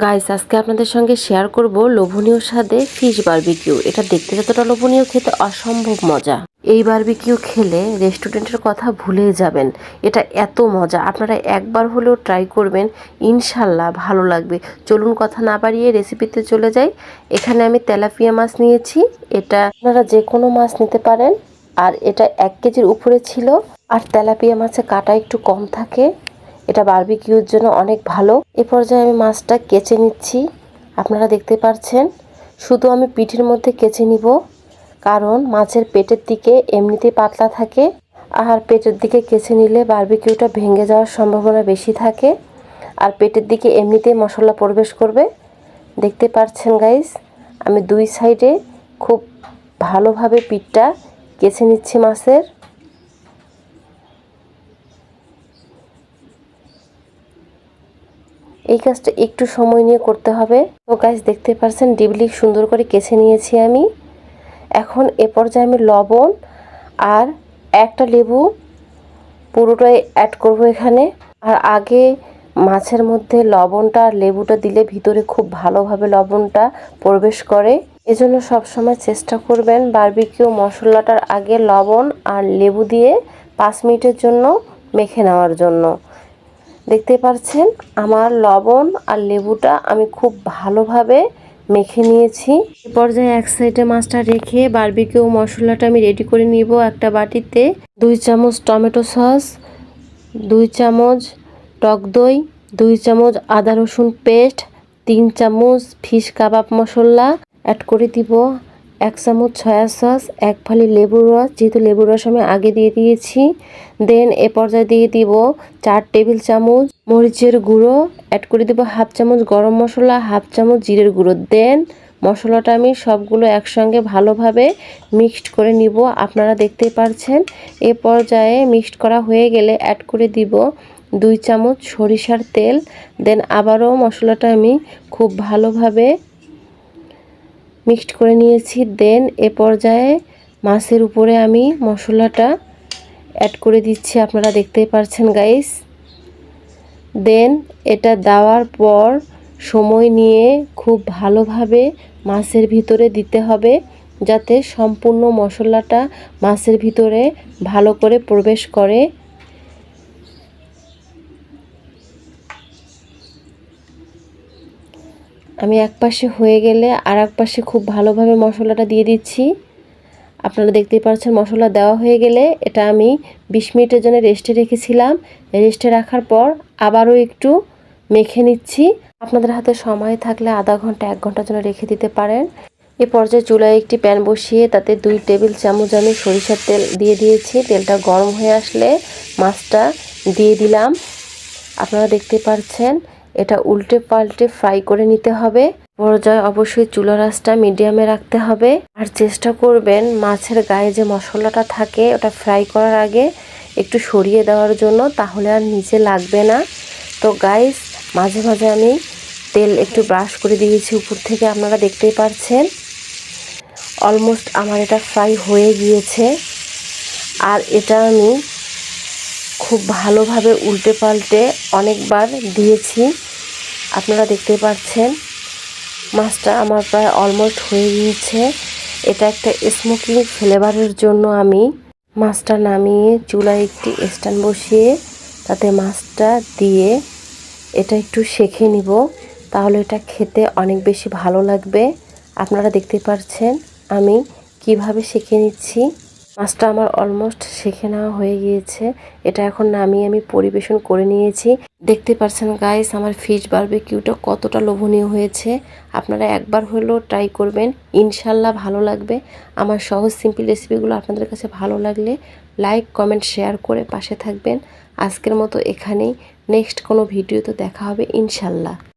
Guys, আজকে আপনাদের সঙ্গে শেয়ার করব লোভনীয় স্বাদে ফিশ বারবিকিউ। এটা দেখতে যতটা লোভনীয়, খেতে অসম্ভব মজা। এই বারবিকিউ খেলে রেস্টুরেন্টের কথা ভুলেই যাবেন। এটা এত মজা, আপনারা একবার হলেও ট্রাই করবেন, ইনশাল্লাহ ভালো লাগবে। চলুন কথা না বাড়িয়ে রেসিপিতে চলে যাই। এখানে আমি তেলাপিয়া মাছ নিয়েছি। এটা আপনারা যে কোনো মাছ নিতে পারেন। আর এটা 1 কেজির উপরে ছিল। আর তেলাপিয়া মাছে কাটা একটু কম থাকে। এটা বারবিকিউর জন্য অনেক ভালো। এ পর্যায়ে আমি মাছটা কেচে নিচ্ছি। আপনারা দেখতে পাচ্ছেন, শুধু আমি পিঠের মধ্যে কেচে নিব, কারণ মাছের পেটের দিকে এমনিতেই পাতলা থাকে। আর পেটের দিকে কেচে নিলে বারবিকিউটা ভেঙে যাওয়ার সম্ভাবনা বেশি থাকে। আর পেটের দিকে এমনিতেই মশলা প্রবেশ করবে। দেখতে পাচ্ছেন গাইস, আমি 2 সাইডে খুব ভালোভাবে পিঠটা কেচে নিচ্ছি মাছের। এই কাজটা একটু সময় নিয়ে করতে হবে। তো গাইস, দেখতে পাচ্ছেন ডিবলি সুন্দর করে কেচে নিয়েছি আমি। এখন এ পর্যায়ে আমি লবণ আর একটা লেবু পুরোটাই অ্যাড করব এখানে। আর আগে মাছের মধ্যে লবণটা আর লেবুটা দিলে ভিতরে খুব ভালোভাবে লবণটা প্রবেশ করে। এজন্য সবসময় চেষ্টা করবেন বারবিকিউ মশলাটার আগে লবণ আর লেবু দিয়ে 5 মিনিটের জন্য মেখে নেওয়ার জন্য। দেখতে পাচ্ছেন আমার লবণ আর লেবুটা আমি খুব ভালোভাবে মেখে নিয়েছি। এ পর্যায়ে এক সাইডে মাছটা রেখে বারবিকিউ মশলাটা আমি রেডি করে নিব। একটা বাটিতে 2 চামচ টমেটো সস, 2 চামচ টক দই, 2 চামচ আদা রসুন পেস্ট, 3 চামচ ফিশ কাবাব মশলা অ্যাড করে দিব, 1 চামচ সয়া সস, 1 ফালি লেবুর রস, যেহেতু লেবুর রস আমি আগে দিয়ে দিয়েছি। দেন এ পর্যায়ে দিয়ে দিব 4 টেবিল চামচ মরিচের গুঁড়ো, অ্যাড করে দিব 1/2 চামচ গরম মশলা, 1/2 চামচ জিরের গুঁড়ো। দেন মশলাটা আমি সবগুলো একসঙ্গে ভালোভাবে মিক্সড করে নিব। আপনারা দেখতেই পাচ্ছেন। এ পর্যায়ে মিক্সড করা হয়ে গেলে অ্যাড করে দিব 2 চামচ সরিষার তেল। দেন আবারও মশলাটা আমি খুব ভালোভাবে মিক্সড করে নিয়েছি। দেন এ পর্যায়ে মাছের উপরে আমি মশলাটা অ্যাড করে দিচ্ছি। আপনারা দেখতেই পাচ্ছেন গাইস। দেন এটা দেওয়ার পর সময় নিয়ে খুব ভালোভাবে মাছের ভিতরে দিতে হবে, যাতে সম্পূর্ণ মশলাটা মাছের ভিতরে ভালো করে প্রবেশ করে। আমি এক পাশে হয়ে গেলে আর এক পাশে খুব ভালোভাবে মশলাটা দিয়ে দিচ্ছি। আপনারা দেখতেই পাচ্ছেন মশলা দেওয়া হয়ে গেলে এটা আমি 20 মিনিটের জন্য রেস্টে রেখেছিলাম। রেস্টে রাখার পর আবারও একটু মেখে নিচ্ছি। আপনাদের হাতে সময় থাকলে আধা ঘন্টা 1 ঘন্টার জন্য রেখে দিতে পারেন। এ পর্যায়ে চুলায় একটি প্যান বসিয়ে তাতে 2 টেবিল চামচ আমি সরিষার তেল দিয়ে দিয়েছি। তেলটা গরম হয়ে আসলে মাছটা দিয়ে দিলাম। আপনারা দেখতে পাচ্ছেন এটা উল্টে পাল্টে ফ্রাই করে নিতে হবে। পর্যায়ে অবশ্যই চুলার আঁচটা মিডিয়ামে রাখতে হবে। আর চেষ্টা করবেন মাছের গায়ে যে মশলাটা থাকে ওটা ফ্রাই করার আগে একটু সরিয়ে দেওয়ার জন্য, তাহলে আর নিচে লাগবে না। তো গাইস, মাঝে মাঝে আমি তেল একটু ব্রাশ করে দিয়েছি উপর থেকে। আপনারা দেখতেই পাচ্ছেন অলমোস্ট আমার এটা ফ্রাই হয়ে গিয়েছে। আর এটা আমি খুব ভালোভাবে উল্টে পাল্টে অনেকবার দিয়েছি। আপনারা দেখতে পাচ্ছেন মাছটা আমার প্রায় অলমোস্ট হয়ে গিয়েছে। এটা একটা স্মোকিং ফ্লেভারের জন্য আমি মাছটা নামিয়ে চুলায় একটি স্ট্যান্ড বসিয়ে তাতে মাছটা দিয়ে এটা একটু সেঁকে নিব, তাহলে এটা খেতে অনেক বেশি ভালো লাগবে। আপনারা দেখতে পাচ্ছেন আমি কিভাবে সেঁকে নিচ্ছি। মাছটা আমার অলমোস্ট সেঁকে নেওয়া হয়ে গিয়েছে। এটা এখন নামিয়ে আমি পরিবেশন করে নিয়েছি। দেখতে পাচ্ছেন গাইস, আমার ফিশ বারবিকিউটা কতটা লোভনীয় হয়েছে। আপনারা একবার হলেও ট্রাই করবেন, ইনশাল্লাহ ভালো লাগবে। আমার সহজ সিম্পল রেসিপিগুলো আপনাদের কাছে ভালো লাগলে লাইক কমেন্ট শেয়ার করে পাশে থাকবেন। আজকের মতো এখানেই, নেক্সট কোনো ভিডিওতে দেখা হবে ইনশাল্লাহ।